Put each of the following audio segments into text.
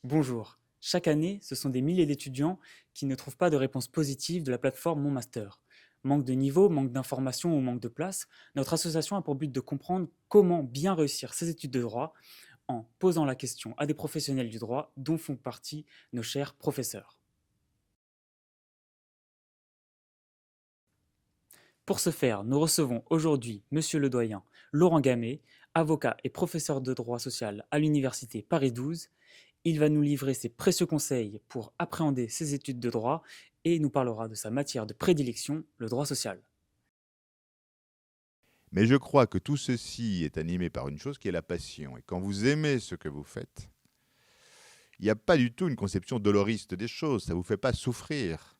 Bonjour. Chaque année, ce sont des milliers d'étudiants qui ne trouvent pas de réponse positive de la plateforme Mon Master. Manque de niveau, manque d'informations ou manque de place, notre association a pour but de comprendre comment bien réussir ses études de droit en posant la question à des professionnels du droit dont font partie nos chers professeurs. Pour ce faire, nous recevons aujourd'hui Monsieur le doyen Laurent Gamet, avocat et professeur de droit social à l'université Paris 12. Il va nous livrer ses précieux conseils pour appréhender ses études de droit et nous parlera de sa matière de prédilection, le droit social. Mais je crois que tout ceci est animé par une chose qui est la passion. Et quand vous aimez ce que vous faites, il n'y a pas du tout une conception doloriste des choses, ça ne vous fait pas souffrir.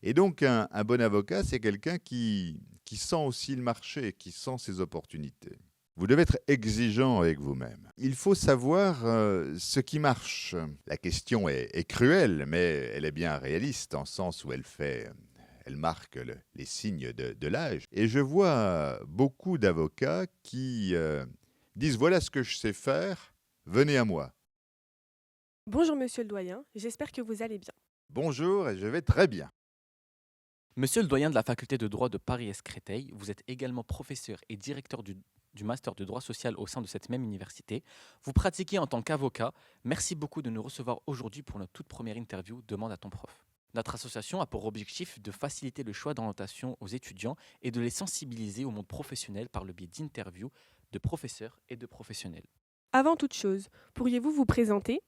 Et donc un bon avocat, c'est quelqu'un qui sent aussi le marché, qui sent ses opportunités. Vous devez être exigeant avec vous-même. Il faut savoir ce qui marche. La question est cruelle, mais elle est bien réaliste, en sens où elle marque les signes de l'âge. Et je vois beaucoup d'avocats qui disent voilà ce que je sais faire, venez à moi. Bonjour monsieur le doyen, j'espère que vous allez bien. Bonjour, et je vais très bien. Monsieur le doyen de la faculté de droit de Paris-Est-Créteil, vous êtes également professeur et directeur du master de droit social au sein de cette même université. Vous pratiquez en tant qu'avocat. Merci beaucoup de nous recevoir aujourd'hui pour notre toute première interview Demande à ton prof. Notre association a pour objectif de faciliter le choix d'orientation aux étudiants et de les sensibiliser au monde professionnel par le biais d'interviews de professeurs et de professionnels. Avant toute chose, pourriez-vous vous présenter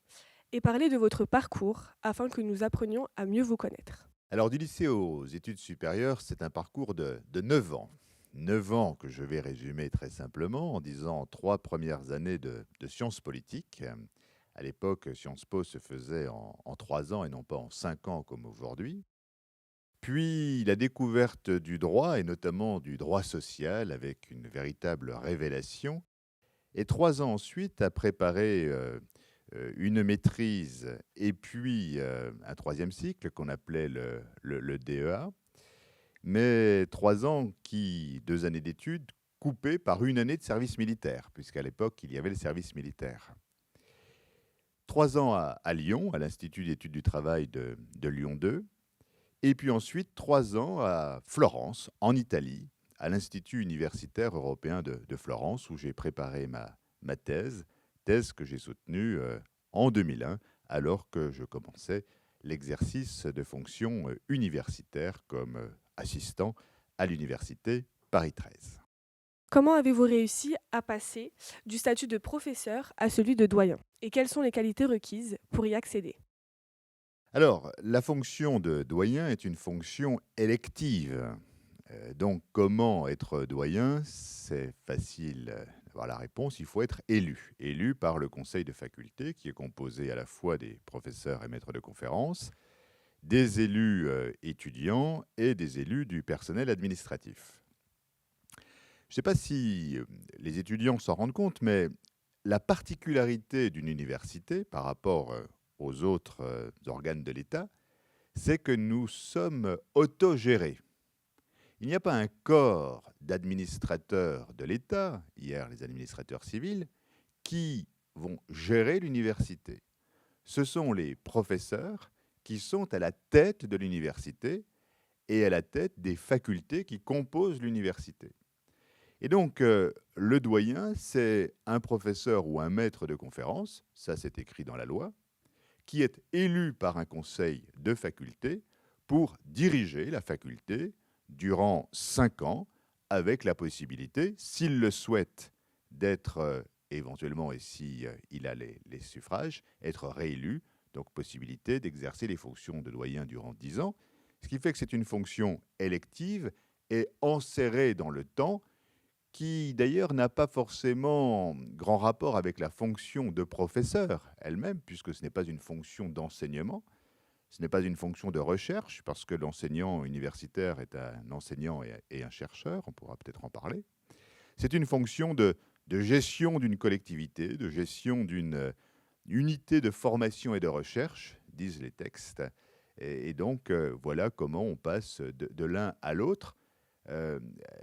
et parler de votre parcours afin que nous apprenions à mieux vous connaître? Alors du lycée aux études supérieures, c'est un parcours de 9 ans. 9 ans que je vais résumer très simplement en disant 3 premières années de sciences politiques. À l'époque, Sciences Po se faisait en 3 ans et non pas en 5 ans comme aujourd'hui. Puis la découverte du droit, et notamment du droit social, avec une véritable révélation. Et 3 ans ensuite, à préparer une maîtrise et puis un troisième cycle qu'on appelait le DEA. Mais 3 ans qui, 2 années d'études, coupées par une année de service militaire, puisqu'à l'époque, il y avait le service militaire. 3 ans à Lyon, à l'Institut d'études du travail de Lyon 2, et puis ensuite 3 ans à Florence, en Italie, à l'Institut universitaire européen de Florence, où j'ai préparé ma thèse que j'ai soutenue en 2001, alors que je commençais l'exercice de fonctions universitaires comme assistant à l'université Paris 13. Comment avez-vous réussi à passer du statut de professeur à celui de doyen? Et quelles sont les qualités requises pour y accéder? Alors, la fonction de doyen est une fonction élective. Donc, comment être doyen? C'est facile d'avoir la réponse. Il faut être élu. Élu par le conseil de faculté, qui est composé à la fois des professeurs et maîtres de conférences, des élus étudiants et des élus du personnel administratif. Je ne sais pas si les étudiants s'en rendent compte, mais la particularité d'une université par rapport aux autres organes de l'État, c'est que nous sommes autogérés. Il n'y a pas un corps d'administrateurs de l'État, hier les administrateurs civils, qui vont gérer l'université. Ce sont les professeurs qui sont à la tête de l'université et à la tête des facultés qui composent l'université. Et donc, le doyen, c'est un professeur ou un maître de conférence, ça c'est écrit dans la loi, qui est élu par un conseil de faculté pour diriger la faculté durant 5 ans, avec la possibilité, s'il le souhaite, d'être éventuellement, et si il a les suffrages, être réélu, donc possibilité d'exercer les fonctions de doyen durant 10 ans, ce qui fait que c'est une fonction élective et enserrée dans le temps, qui d'ailleurs n'a pas forcément grand rapport avec la fonction de professeur elle-même, puisque ce n'est pas une fonction d'enseignement, ce n'est pas une fonction de recherche, parce que l'enseignant universitaire est un enseignant et un chercheur, on pourra peut-être en parler. C'est une fonction de gestion d'une collectivité, de gestion d'une unité de formation et de recherche, disent les textes. Et donc, voilà comment on passe de l'un à l'autre. Euh,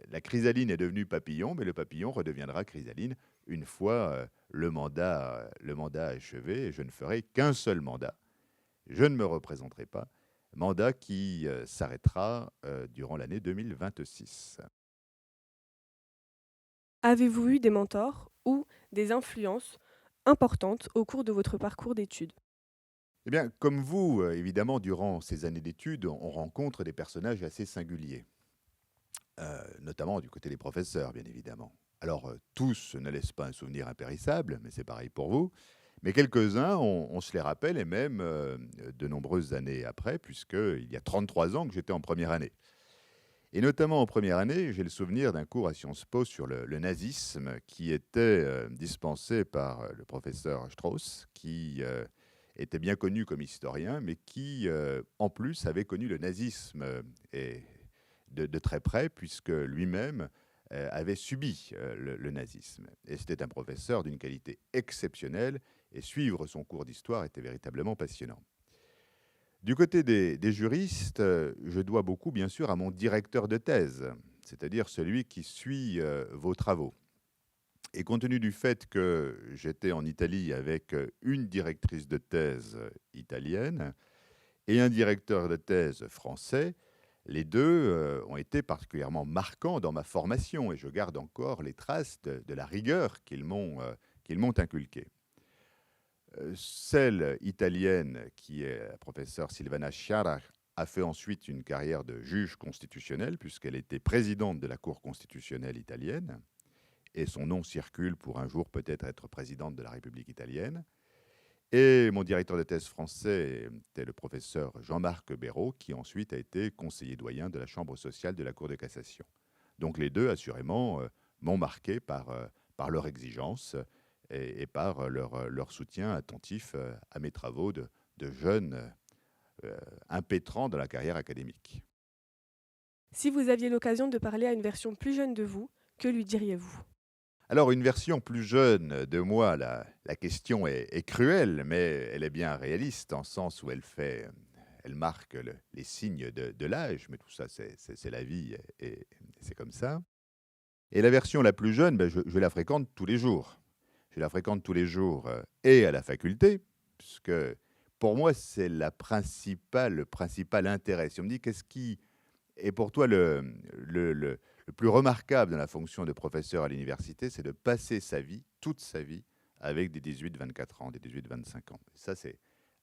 la chrysaline est devenue papillon, mais le papillon redeviendra chrysaline une fois le mandat achevé, et je ne ferai qu'un seul mandat. Je ne me représenterai pas. Mandat qui s'arrêtera durant l'année 2026. Avez-vous eu des mentors ou des influences importantes au cours de votre parcours d'études? Eh bien, comme vous, évidemment, durant ces années d'études, on rencontre des personnages assez singuliers, notamment du côté des professeurs, bien évidemment. Alors, tous ne laissent pas un souvenir impérissable, mais c'est pareil pour vous. Mais quelques-uns, on se les rappelle, et même de nombreuses années après, puisqu'il y a 33 ans que j'étais en première année. Et notamment en première année, j'ai le souvenir d'un cours à Sciences Po sur le nazisme qui était dispensé par le professeur Strauss, qui était bien connu comme historien, mais qui, en plus, avait connu le nazisme et de très près, puisque lui-même avait subi le nazisme. Et c'était un professeur d'une qualité exceptionnelle, et suivre son cours d'histoire était véritablement passionnant. Du côté des juristes, je dois beaucoup, bien sûr, à mon directeur de thèse, c'est-à-dire celui qui suit vos travaux. Et compte tenu du fait que j'étais en Italie avec une directrice de thèse italienne et un directeur de thèse français, les deux ont été particulièrement marquants dans ma formation, et je garde encore les traces de la rigueur qu'ils m'ont inculquée. Celle italienne, qui est la professeure Silvana Sciarra, a fait ensuite une carrière de juge constitutionnel, puisqu'elle était présidente de la Cour constitutionnelle italienne, et son nom circule pour un jour peut-être être présidente de la République italienne. Et mon directeur de thèse français était le professeur Jean-Marc Béraud, qui ensuite a été conseiller doyen de la Chambre sociale de la Cour de cassation. Donc les deux, assurément, m'ont marqué par leur exigence et par leur soutien attentif à mes travaux de jeune impétrant dans la carrière académique. Si vous aviez l'occasion de parler à une version plus jeune de vous, que lui diriez-vous? Alors, une version plus jeune de moi, la question est cruelle, mais elle est bien réaliste, en sens où elle marque les signes de l'âge, mais tout ça, c'est la vie, et c'est comme ça. Et la version la plus jeune, je la fréquente tous les jours. Je la fréquente tous les jours et à la faculté, puisque pour moi, c'est le principal intérêt. Si on me dit qu'est-ce qui est pour toi le plus remarquable dans la fonction de professeur à l'université, c'est de passer sa vie, toute sa vie, avec des 18-24 ans, des 18-25 ans. Ça, c'est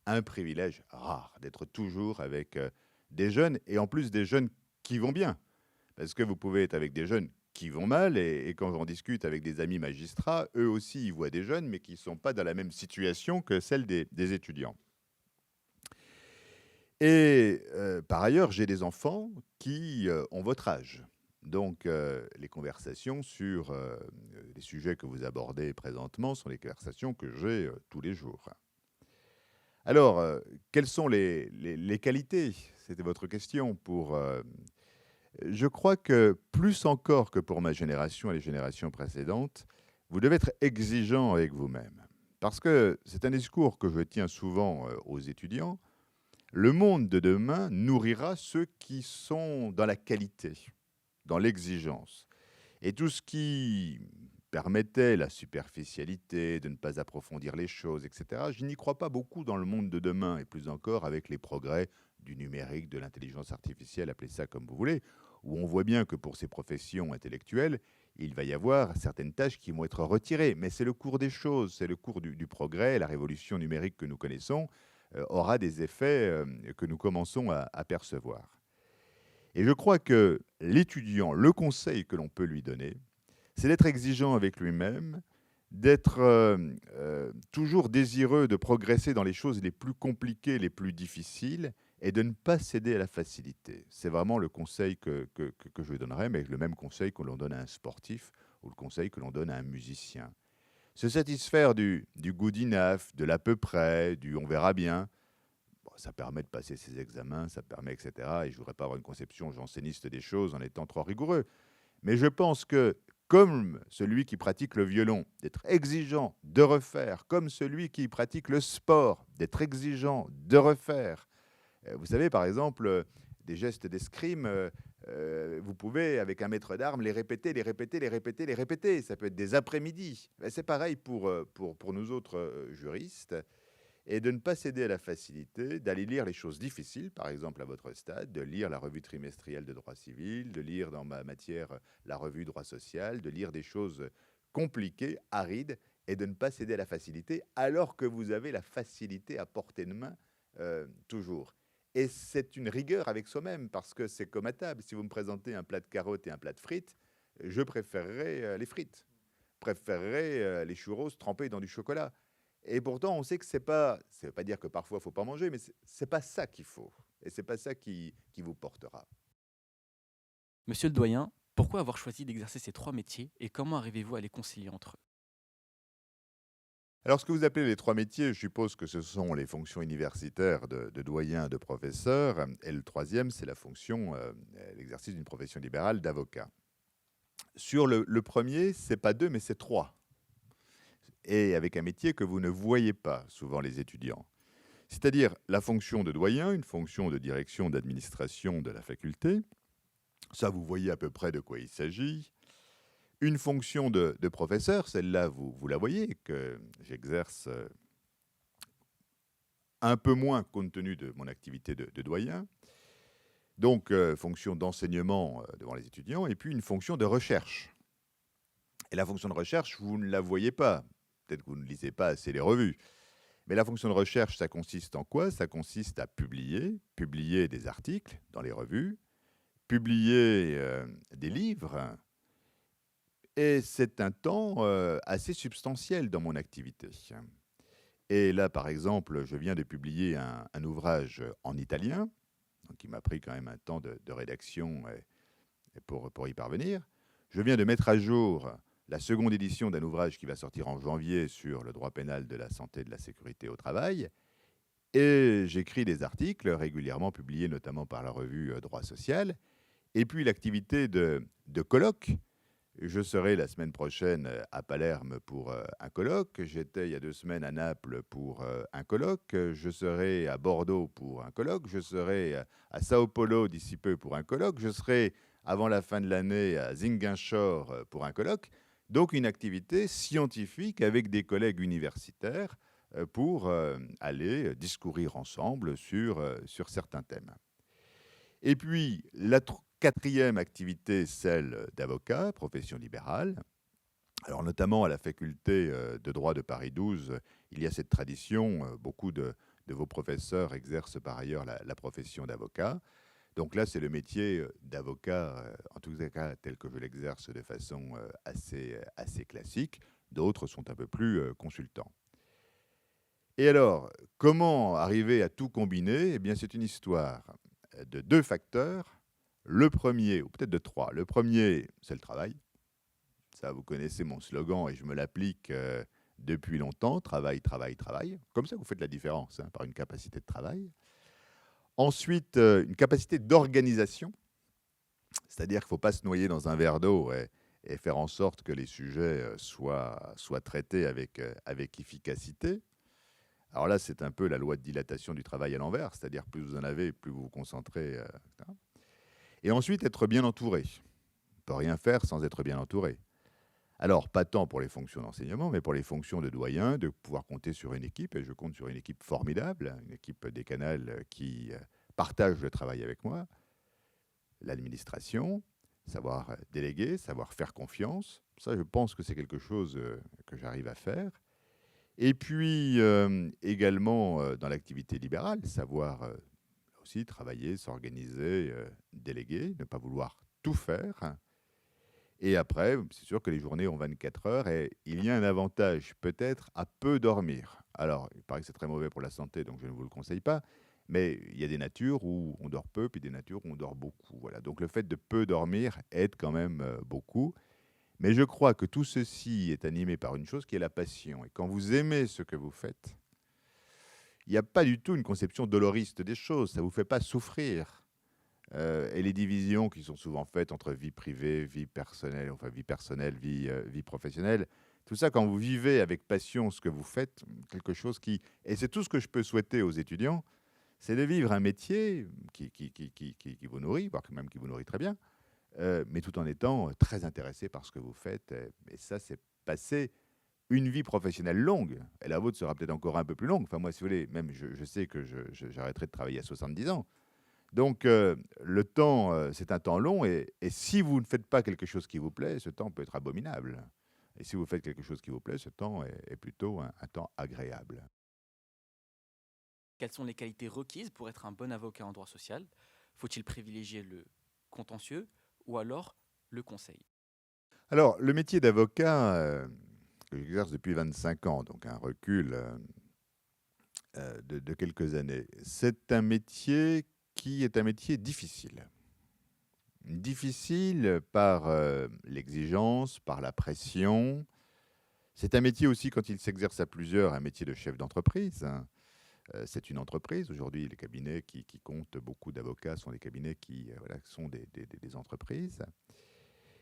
un privilège rare, d'être toujours avec des jeunes, et en plus des jeunes qui vont bien. Parce que vous pouvez être avec des jeunes qui vont mal, et quand on discute avec des amis magistrats, eux aussi, ils voient des jeunes, mais qui ne sont pas dans la même situation que celle des étudiants. Et par ailleurs, j'ai des enfants qui ont votre âge. Donc, les conversations sur les sujets que vous abordez présentement sont les conversations que j'ai tous les jours. Alors, quelles sont les qualités? C'était votre question. Je crois que plus encore que pour ma génération et les générations précédentes, vous devez être exigeant avec vous-même. Parce que c'est un discours que je tiens souvent aux étudiants. Le monde de demain nourrira ceux qui sont dans la qualité, dans l'exigence. Et tout ce qui permettait la superficialité, de ne pas approfondir les choses, etc., je n'y crois pas beaucoup dans le monde de demain, et plus encore avec les progrès du numérique, de l'intelligence artificielle, appelez ça comme vous voulez, où on voit bien que pour ces professions intellectuelles, il va y avoir certaines tâches qui vont être retirées. Mais c'est le cours des choses, c'est le cours du progrès, la révolution numérique que nous connaissons aura des effets que nous commençons à percevoir. Et je crois que l'étudiant, le conseil que l'on peut lui donner, c'est d'être exigeant avec lui-même, d'être toujours désireux de progresser dans les choses les plus compliquées, les plus difficiles, et de ne pas céder à la facilité. C'est vraiment le conseil que je lui donnerais, mais le même conseil que l'on donne à un sportif ou le conseil que l'on donne à un musicien. Se satisfaire du good enough, de l'à peu près, du on verra bien, bon, ça permet de passer ses examens, ça permet, etc. Et je ne voudrais pas avoir une conception janséniste des choses en étant trop rigoureux. Mais je pense que, comme celui qui pratique le violon, d'être exigeant, de refaire, comme celui qui pratique le sport, d'être exigeant, de refaire. Vous savez, par exemple, des gestes d'escrime, Vous pouvez, avec un maître d'armes, les répéter, les répéter, les répéter, les répéter. Ça peut être des après-midi. Ben, c'est pareil pour nous autres juristes. Et de ne pas céder à la facilité, d'aller lire les choses difficiles, par exemple à votre stade, de lire la revue trimestrielle de droit civil, de lire dans ma matière la revue droit social, de lire des choses compliquées, arides, et de ne pas céder à la facilité, alors que vous avez la facilité à portée de main toujours. Et c'est une rigueur avec soi-même, parce que c'est comme à table. Si vous me présentez un plat de carottes et un plat de frites, je préférerais les frites, préférerais les churros trempés dans du chocolat. Et pourtant, on sait que c'est pas, ça veut pas dire que parfois il faut pas manger, mais c'est pas ça qu'il faut. Et c'est pas ça qui vous portera. Monsieur le doyen, pourquoi avoir choisi d'exercer ces 3 métiers et comment arrivez-vous à les concilier entre eux? Alors, ce que vous appelez les 3 métiers, je suppose que ce sont les fonctions universitaires de doyen, de professeur, et le troisième, c'est la fonction, l'exercice d'une profession libérale d'avocat. Sur le premier, c'est pas 2, mais c'est 3. Et avec un métier que vous ne voyez pas souvent les étudiants. C'est-à-dire la fonction de doyen, une fonction de direction d'administration de la faculté. Ça, vous voyez à peu près de quoi il s'agit. Une fonction de professeur, celle-là, vous la voyez, que j'exerce un peu moins compte tenu de mon activité de doyen. Donc, fonction d'enseignement devant les étudiants, et puis une fonction de recherche. Et la fonction de recherche, vous ne la voyez pas. Peut-être que vous ne lisez pas assez les revues. Mais la fonction de recherche, ça consiste en quoi? Ça consiste à publier des articles dans les revues, publier des livres. Et c'est un temps assez substantiel dans mon activité. Et là, par exemple, je viens de publier un ouvrage en italien, donc il m'a pris quand même un temps de rédaction pour y parvenir. Je viens de mettre à jour la seconde édition d'un ouvrage qui va sortir en janvier sur le droit pénal de la santé et de la sécurité au travail. Et j'écris des articles régulièrement publiés notamment par la revue Droit social. Et puis l'activité de colloque. Je serai la semaine prochaine à Palerme pour un colloque. J'étais il y a 2 semaines à Naples pour un colloque. Je serai à Bordeaux pour un colloque. Je serai à Sao Paulo d'ici peu pour un colloque. Je serai avant la fin de l'année à Ziguinchor pour un colloque. Donc une activité scientifique avec des collègues universitaires pour aller discourir ensemble sur certains thèmes. Et puis, la quatrième activité, celle d'avocat, profession libérale. Alors, notamment à la faculté de droit de Paris 12, il y a cette tradition. Beaucoup de vos professeurs exercent par ailleurs la profession d'avocat. Donc là, c'est le métier d'avocat, en tout cas tel que je l'exerce de façon assez classique. D'autres sont un peu plus consultants. Et alors, comment arriver à tout combiner? Eh bien, c'est une histoire de 2 facteurs. Le premier, ou peut-être de 3. Le premier, c'est le travail. Ça, vous connaissez mon slogan et je me l'applique depuis longtemps. Travail, travail, travail. Comme ça, vous faites la différence par une capacité de travail. Ensuite, une capacité d'organisation. C'est-à-dire qu'il ne faut pas se noyer dans un verre d'eau et faire en sorte que les sujets soient traités avec efficacité. Alors là, c'est un peu la loi de dilatation du travail à l'envers, c'est-à-dire plus vous en avez, plus vous vous concentrez. Et ensuite, être bien entouré. On ne peut rien faire sans être bien entouré. Alors, pas tant pour les fonctions d'enseignement, mais pour les fonctions de doyen, de pouvoir compter sur une équipe, et je compte sur une équipe formidable, une équipe des Canals qui partage le travail avec moi, l'administration, savoir déléguer, savoir faire confiance. Ça, je pense que c'est quelque chose que j'arrive à faire. Et puis, également, dans l'activité libérale, savoir aussi travailler, s'organiser, déléguer, ne pas vouloir tout faire. Et après, c'est sûr que les journées ont 24 heures et il y a un avantage peut-être à peu dormir. Alors, il paraît que c'est très mauvais pour la santé, donc je ne vous le conseille pas. Mais il y a des natures où on dort peu, puis des natures où on dort beaucoup. Voilà. Donc le fait de peu dormir aide quand même beaucoup. Mais je crois que tout ceci est animé par une chose qui est la passion. Et quand vous aimez ce que vous faites, il n'y a pas du tout une conception doloriste des choses. Ça ne vous fait pas souffrir. Et les divisions qui sont souvent faites entre vie privée, vie personnelle, vie professionnelle, tout ça, quand vous vivez avec passion ce que vous faites, quelque chose qui... Et c'est tout ce que je peux souhaiter aux étudiants, c'est de vivre un métier qui vous nourrit, voire même qui vous nourrit très bien, mais tout en étant très intéressé par ce que vous faites. Et ça, c'est passer une vie professionnelle longue. Et la vôtre sera peut-être encore un peu plus longue. Enfin, moi, si vous voulez, même je sais que j'arrêterai de travailler à 70 ans. Donc, le temps, c'est un temps long. Et si vous ne faites pas quelque chose qui vous plaît, ce temps peut être abominable. Et si vous faites quelque chose qui vous plaît, ce temps est plutôt un temps agréable. Quelles sont les qualités requises pour être un bon avocat en droit social? Faut-il privilégier le contentieux ou alors le conseil? Alors, le métier d'avocat, que j'exerce depuis 25 ans, donc un recul de quelques années, c'est un métier qui est un métier difficile. Difficile par l'exigence, par la pression. C'est un métier aussi, quand il s'exerce à plusieurs, un métier de chef d'entreprise, hein. C'est une entreprise. Aujourd'hui, les cabinets qui comptent beaucoup d'avocats sont des cabinets qui voilà, sont des entreprises.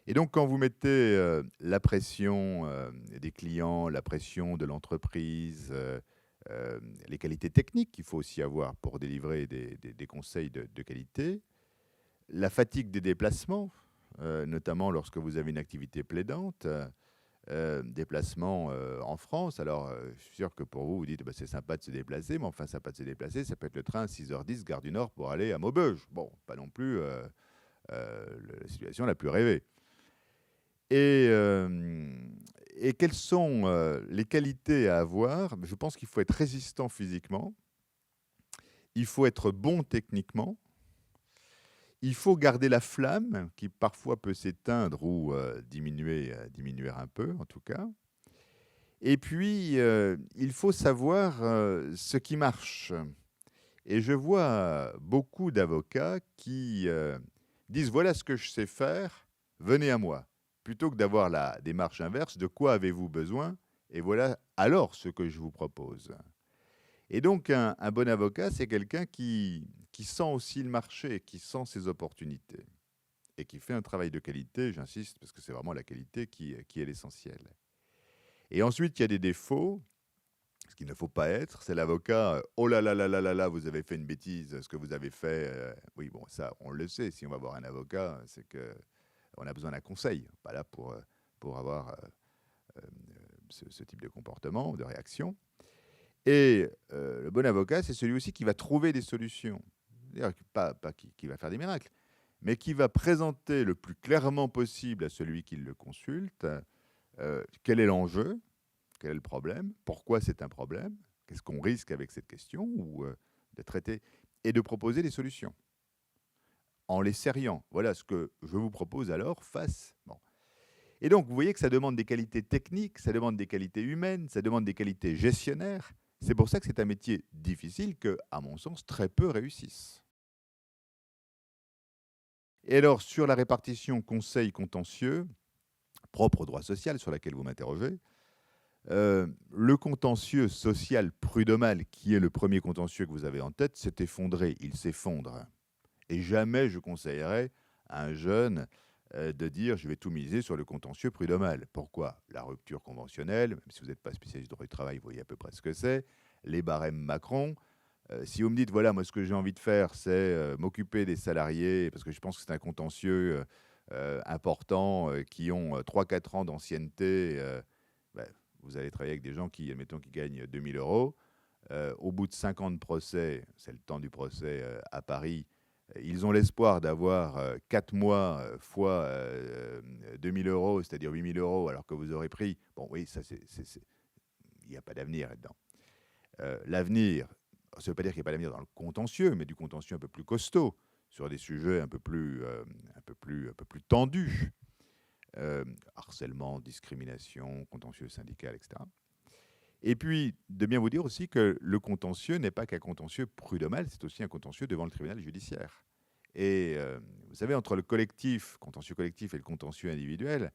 Et donc, quand vous mettez la pression des clients, la pression de l'entreprise, les qualités techniques qu'il faut aussi avoir pour délivrer des conseils de qualité, la fatigue des déplacements, notamment lorsque vous avez une activité plaidante, déplacements en France. Alors, je suis sûr que pour vous, vous dites bah, c'est sympa de se déplacer, mais enfin, sympa de se déplacer, ça peut être le train 6h10, gare du Nord, pour aller à Maubeuge. Bon, pas non plus la situation la plus rêvée. Et quelles sont les qualités à avoir? Je pense qu'il faut être résistant physiquement, il faut être bon techniquement, il faut garder la flamme qui parfois peut s'éteindre ou diminuer un peu en tout cas. Et puis, il faut savoir ce qui marche. Et je vois beaucoup d'avocats qui disent voilà ce que je sais faire, venez à moi. Plutôt que d'avoir la démarche inverse, de quoi avez-vous besoin? Et voilà alors ce que je vous propose. Et donc, un bon avocat, c'est quelqu'un qui sent aussi le marché, qui sent ses opportunités et qui fait un travail de qualité, j'insiste, parce que c'est vraiment la qualité qui est l'essentiel. Et ensuite, il y a des défauts. Ce qu'il ne faut pas être, c'est l'avocat, oh là là là là là là, vous avez fait une bêtise, ce que vous avez fait. Oui, bon, ça, on le sait. Si on va voir un avocat, c'est que on a besoin d'un conseil, pas là pour avoir ce type de comportement, de réaction. Et le bon avocat, c'est celui aussi qui va trouver des solutions. C'est-à-dire pas qui va faire des miracles, mais qui va présenter le plus clairement possible à celui qui le consulte quel est l'enjeu, quel est le problème, pourquoi c'est un problème, qu'est-ce qu'on risque avec cette question, ou de traiter, et de proposer des solutions en les serriant. Voilà ce que je vous propose alors, face. Bon. Et donc, vous voyez que ça demande des qualités techniques, ça demande des qualités humaines, ça demande des qualités gestionnaires. C'est pour ça que c'est un métier difficile que, à mon sens, très peu réussissent. Et alors, sur la répartition conseil contentieux, propre au droit social sur laquelle vous m'interrogez, le contentieux social prud'homal, qui est le premier contentieux que vous avez en tête, s'est effondré, il s'effondre. Et jamais je conseillerais à un jeune de dire je vais tout miser sur le contentieux prud'homal. Pourquoi? La rupture conventionnelle, même si vous n'êtes pas spécialiste du droit du travail, vous voyez à peu près ce que c'est, les barèmes Macron. Si vous me dites, voilà, moi ce que j'ai envie de faire, c'est m'occuper des salariés, parce que je pense que c'est un contentieux important, qui ont 3-4 ans d'ancienneté, ben, vous allez travailler avec des gens qui, admettons, qui gagnent 2 000 euros. Au bout de 5 ans de procès, c'est le temps du procès à Paris, ils ont l'espoir d'avoir 4 mois fois 2 000 euros, c'est-à-dire 8 000 euros, alors que vous aurez pris. Bon, oui, ça, il n'y a pas d'avenir là-dedans. L'avenir, ça ne veut pas dire qu'il n'y a pas d'avenir dans le contentieux, mais du contentieux un peu plus costaud, sur des sujets un peu plus tendus. Harcèlement, discrimination, contentieux syndical, etc. Et puis, de bien vous dire aussi que le contentieux n'est pas qu'un contentieux prud'homal, c'est aussi un contentieux devant le tribunal judiciaire. Et vous savez, entre le contentieux collectif et le contentieux individuel,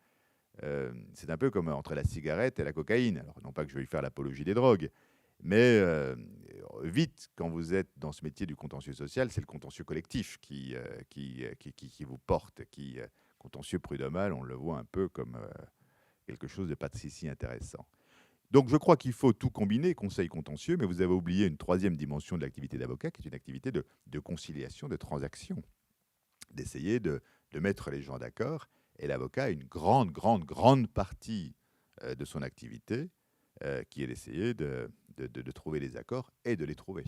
c'est un peu comme entre la cigarette et la cocaïne. Alors, non pas que je veuille faire l'apologie des drogues, mais vite, quand vous êtes dans ce métier du contentieux social, c'est le contentieux collectif qui vous porte, contentieux prud'homal, on le voit un peu comme quelque chose de pas si intéressant. Donc je crois qu'il faut tout combiner, conseil contentieux, mais vous avez oublié une troisième dimension de l'activité d'avocat, qui est une activité de conciliation, de transaction, d'essayer de mettre les gens d'accord. Et l'avocat a une grande partie de son activité qui est d'essayer de trouver les accords et de les trouver,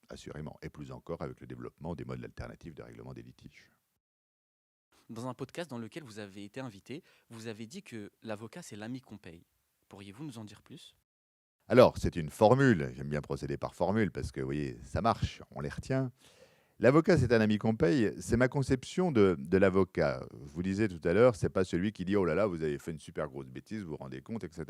assurément. Et plus encore avec le développement des modes alternatifs de règlement des litiges. Dans un podcast dans lequel vous avez été invité, vous avez dit que l'avocat, c'est l'ami qu'on paye. Pourriez-vous nous en dire plus? Alors, c'est une formule, j'aime bien procéder par formule parce que, vous voyez, ça marche, on les retient. L'avocat, c'est un ami qu'on paye, c'est ma conception de l'avocat. Je vous disais tout à l'heure, c'est pas celui qui dit « Oh là là, vous avez fait une super grosse bêtise, vous vous rendez compte, etc. »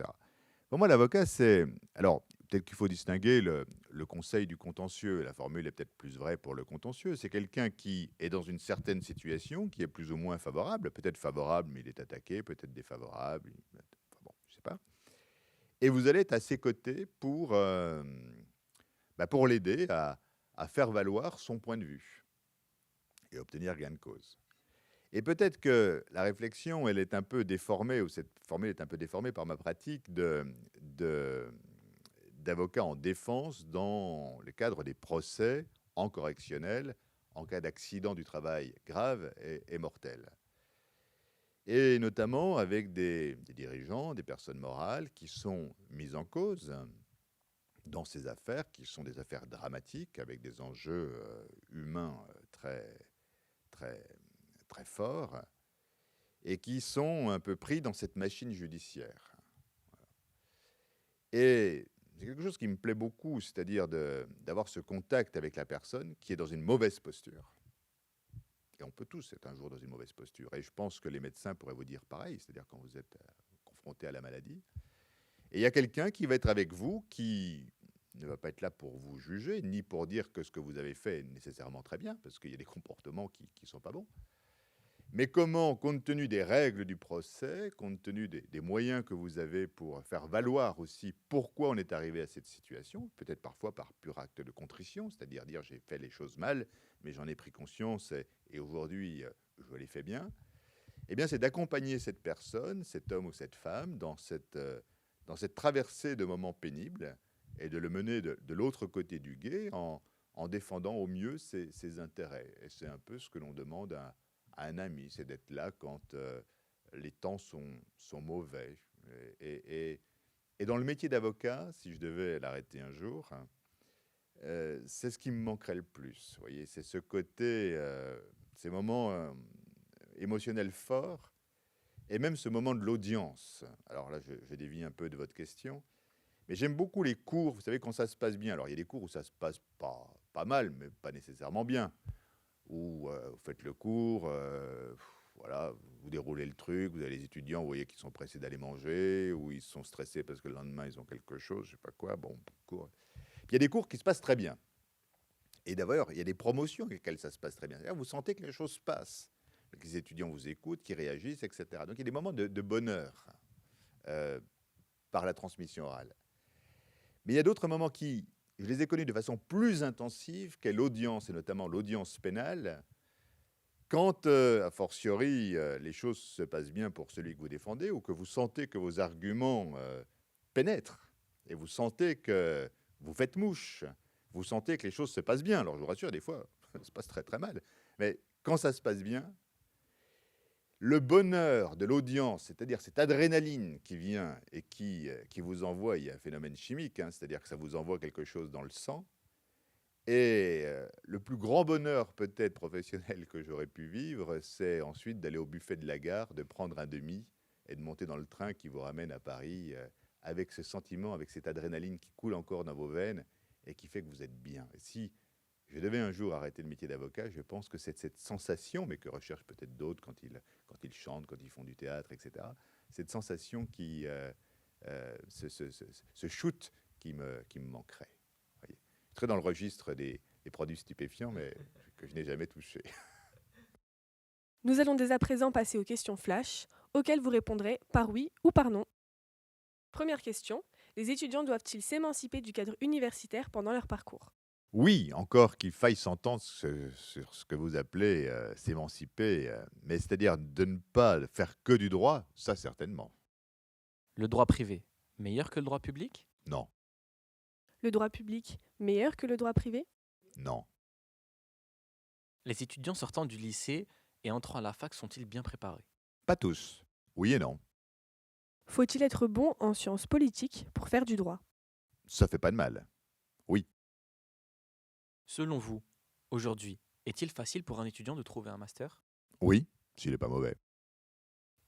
Pour moi, l'avocat, c'est... Alors, peut-être qu'il faut distinguer le conseil du contentieux. La formule est peut-être plus vraie pour le contentieux. C'est quelqu'un qui est dans une certaine situation, qui est plus ou moins favorable. Peut-être favorable, mais il est attaqué, peut-être défavorable. Enfin bon, je ne sais pas. Et vous allez être à ses côtés pour l'aider à faire valoir son point de vue et obtenir gain de cause. Et peut-être que la réflexion, elle est un peu déformée, ou cette formule est un peu déformée par ma pratique d'avocat en défense dans le cadre des procès en correctionnel en cas d'accident du travail grave et mortel. Et notamment avec des dirigeants, des personnes morales qui sont mises en cause dans ces affaires, qui sont des affaires dramatiques, avec des enjeux humains très forts, et qui sont un peu pris dans cette machine judiciaire. Et c'est quelque chose qui me plaît beaucoup, c'est-à-dire d'avoir ce contact avec la personne qui est dans une mauvaise posture. Et on peut tous être un jour dans une mauvaise posture. Et je pense que les médecins pourraient vous dire pareil, c'est-à-dire quand vous êtes confronté à la maladie. Et il y a quelqu'un qui va être avec vous, qui ne va pas être là pour vous juger, ni pour dire que ce que vous avez fait est nécessairement très bien, parce qu'il y a des comportements qui ne sont pas bons. Mais comment, compte tenu des règles du procès, compte tenu des moyens que vous avez pour faire valoir aussi pourquoi on est arrivé à cette situation, peut-être parfois par pur acte de contrition, c'est-à-dire dire j'ai fait les choses mal, mais j'en ai pris conscience et aujourd'hui je les fais bien, eh bien c'est d'accompagner cette personne, cet homme ou cette femme dans cette traversée de moments pénibles et de le mener de l'autre côté du gué en défendant au mieux ses intérêts. Et c'est un peu ce que l'on demande à un ami, c'est d'être là quand les temps sont mauvais. Et dans le métier d'avocat, si je devais l'arrêter un jour, c'est ce qui me manquerait le plus. Vous voyez, c'est ce côté, ces moments émotionnels forts, et même ce moment de l'audience. Alors là, je dévie un peu de votre question, mais j'aime beaucoup les cours, vous savez, quand ça se passe bien. Alors, il y a des cours où ça se passe pas mal, mais pas nécessairement bien. Où vous faites le cours, voilà, vous déroulez le truc, vous avez les étudiants, vous voyez qu'ils sont pressés d'aller manger, ou ils sont stressés parce que le lendemain, ils ont quelque chose, je ne sais pas quoi, bon, cours. Puis il y a des cours qui se passent très bien. Et d'ailleurs, il y a des promotions avec lesquelles ça se passe très bien. C'est-à-dire, vous sentez que les choses se passent, que les étudiants vous écoutent, qu'ils réagissent, etc. Donc il y a des moments de bonheur par la transmission orale. Mais il y a d'autres moments qui, je les ai connus de façon plus intensive, qu'est l'audience, et notamment l'audience pénale, quand, a fortiori, les choses se passent bien pour celui que vous défendez, ou que vous sentez que vos arguments pénètrent, et vous sentez que vous faites mouche, vous sentez que les choses se passent bien. Alors je vous rassure, des fois, ça se passe très très mal. Mais quand ça se passe bien, le bonheur de l'audience, c'est-à-dire cette adrénaline qui vient et qui vous envoie, il y a un phénomène chimique, hein, c'est-à-dire que ça vous envoie quelque chose dans le sang. Et le plus grand bonheur peut-être professionnel que j'aurais pu vivre, c'est ensuite d'aller au buffet de la gare, de prendre un demi et de monter dans le train qui vous ramène à Paris avec ce sentiment, avec cette adrénaline qui coule encore dans vos veines et qui fait que vous êtes bien. Et si je devais un jour arrêter le métier d'avocat, je pense que c'est cette sensation, mais que recherchent peut-être d'autres quand ils chantent, quand ils font du théâtre, etc., cette sensation ce shoot qui me manquerait. Voyez. Je serais dans le registre des produits stupéfiants, mais que je n'ai jamais touché. Nous allons dès à présent passer aux questions flash, auxquelles vous répondrez par oui ou par non. Première question, les étudiants doivent-ils s'émanciper du cadre universitaire pendant leur parcours ? Oui, encore qu'il faille s'entendre sur ce que vous appelez s'émanciper, mais c'est-à-dire de ne pas faire que du droit, ça certainement. Le droit privé. Meilleur que le droit public? Non, Le droit public meilleur que le droit privé? non, Les étudiants sortant du lycée et entrant à la fac sont-ils bien préparés? pas tous. Oui et non, Faut-il être bon en sciences politiques pour faire du droit? ça fait pas de mal. Oui, Selon vous, aujourd'hui, est-il facile pour un étudiant de trouver un master? oui, s'il est pas mauvais.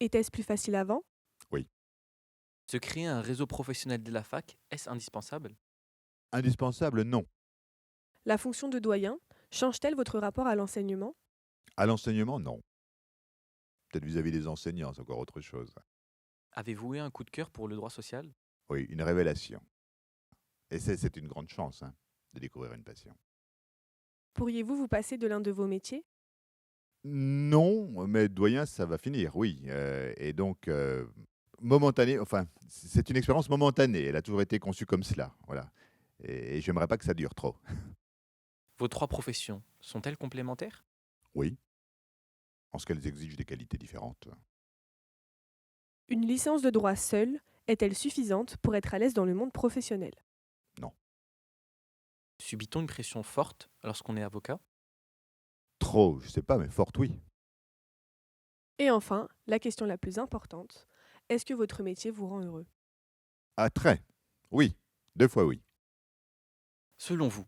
Était-ce plus facile avant? Oui, Se créer un réseau professionnel dès la fac, est-ce indispensable? indispensable, non. La fonction de doyen change-t-elle votre rapport à l'enseignement? À l'enseignement, non. Peut-être vis-à-vis des enseignants, c'est encore autre chose. Avez-vous eu un coup de cœur pour le droit social? Oui, une révélation. Et c'est une grande chance hein, de découvrir une passion. Pourriez-vous vous passer de l'un de vos métiers? Non, mais doyen, ça va finir, oui. Et donc, momentané, enfin, c'est une expérience momentanée. Elle a toujours été conçue comme cela. Voilà. Et j'aimerais pas que ça dure trop. Vos trois professions sont-elles complémentaires? Oui, en ce qu'elles exigent des qualités différentes. Une licence de droit seule est-elle suffisante pour être à l'aise dans le monde professionnel? Non. Subit-on une pression forte lorsqu'on est avocat? Trop, je sais pas, mais forte, oui. Et enfin, la question la plus importante, est-ce que votre métier vous rend heureux? Ah, très. Oui, 2 fois oui. Selon vous,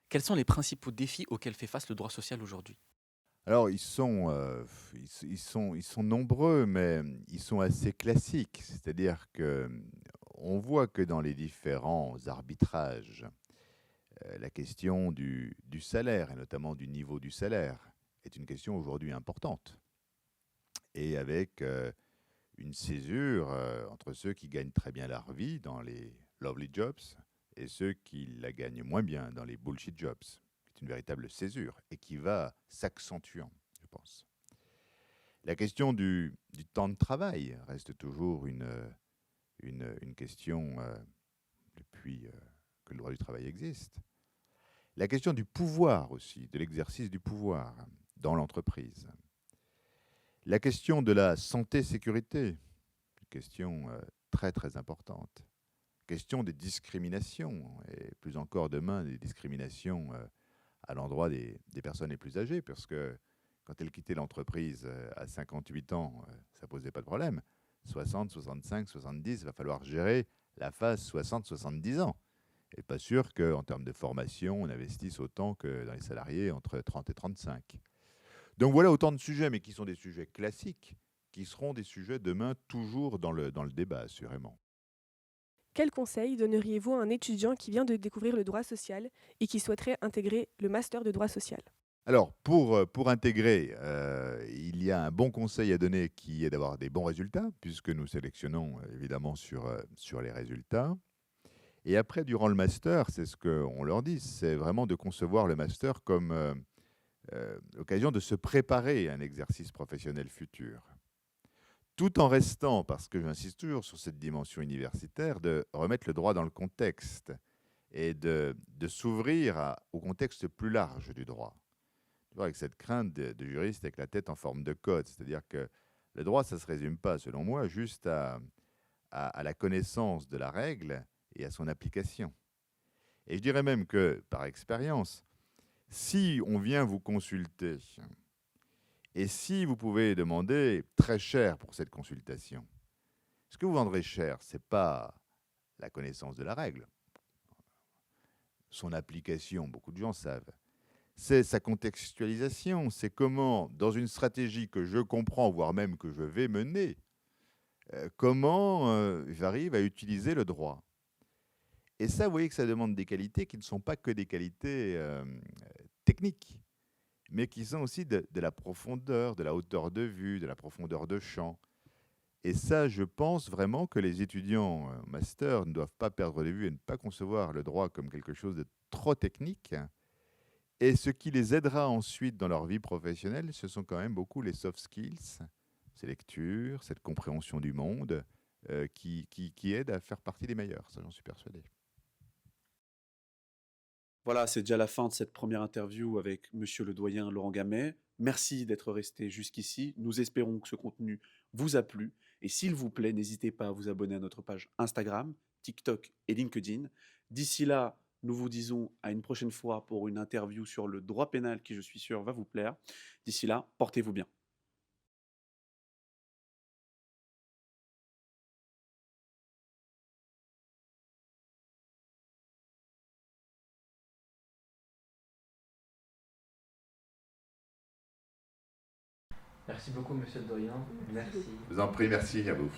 quels sont les principaux défis auxquels fait face le droit social aujourd'hui? Alors, ils sont nombreux, mais ils sont assez classiques. C'est-à-dire que on voit que dans les différents arbitrages, la question du salaire, et notamment du niveau du salaire, est une question aujourd'hui importante. Et avec une césure entre ceux qui gagnent très bien leur vie dans les lovely jobs et ceux qui la gagnent moins bien dans les bullshit jobs. C'est une véritable césure et qui va s'accentuant, je pense. La question du temps de travail reste toujours une question depuis que le droit du travail existe. La question du pouvoir aussi, de l'exercice du pouvoir dans l'entreprise. La question de la santé-sécurité, une question très très importante. Question des discriminations, et plus encore demain des discriminations à l'endroit des personnes les plus âgées, parce que quand elles quittaient l'entreprise à 58 ans, ça ne posait pas de problème. 60, 65, 70, il va falloir gérer la phase 60-70 ans. Et pas sûr qu'en termes de formation, on investisse autant que dans les salariés entre 30 et 35. Donc voilà autant de sujets, mais qui sont des sujets classiques, qui seront des sujets demain toujours dans le débat, assurément. Quel conseil donneriez-vous à un étudiant qui vient de découvrir le droit social et qui souhaiterait intégrer le master de droit social? Alors, pour intégrer, il y a un bon conseil à donner qui est d'avoir des bons résultats, puisque nous sélectionnons évidemment sur les résultats. Et après, durant le master, c'est ce qu'on leur dit, c'est vraiment de concevoir le master comme l'occasion de se préparer à un exercice professionnel futur. Tout en restant, parce que j'insiste toujours sur cette dimension universitaire, de remettre le droit dans le contexte et de s'ouvrir au contexte plus large du droit. Toujours avec cette crainte de juriste avec la tête en forme de code, c'est-à-dire que le droit, ça ne se résume pas, selon moi, juste à la connaissance de la règle et à son application. Et je dirais même que, par expérience, si on vient vous consulter et si vous pouvez demander très cher pour cette consultation, ce que vous vendrez cher, ce n'est pas la connaissance de la règle, son application, beaucoup de gens savent. C'est sa contextualisation, c'est comment, dans une stratégie que je comprends, voire même que je vais mener, comment j'arrive à utiliser le droit. Et ça, vous voyez que ça demande des qualités qui ne sont pas que des qualités techniques, mais qui sont aussi de la profondeur, de la hauteur de vue, de la profondeur de champ. Et ça, je pense vraiment que les étudiants master ne doivent pas perdre de vue et ne pas concevoir le droit comme quelque chose de trop technique. Et ce qui les aidera ensuite dans leur vie professionnelle, ce sont quand même beaucoup les soft skills, ces lectures, cette compréhension du monde, qui aident à faire partie des meilleurs. Ça, j'en suis persuadé. Voilà, c'est déjà la fin de cette première interview avec Monsieur le doyen Laurent Gamet. Merci d'être resté jusqu'ici. Nous espérons que ce contenu vous a plu Et s'il vous plaît, n'hésitez pas à vous abonner à notre page Instagram, TikTok et LinkedIn. D'ici là, nous vous disons à une prochaine fois pour une interview sur le droit pénal qui, je suis sûr, va vous plaire. D'ici là, portez-vous bien. Merci beaucoup, monsieur le doyen. Merci. Je vous en prie, merci à vous.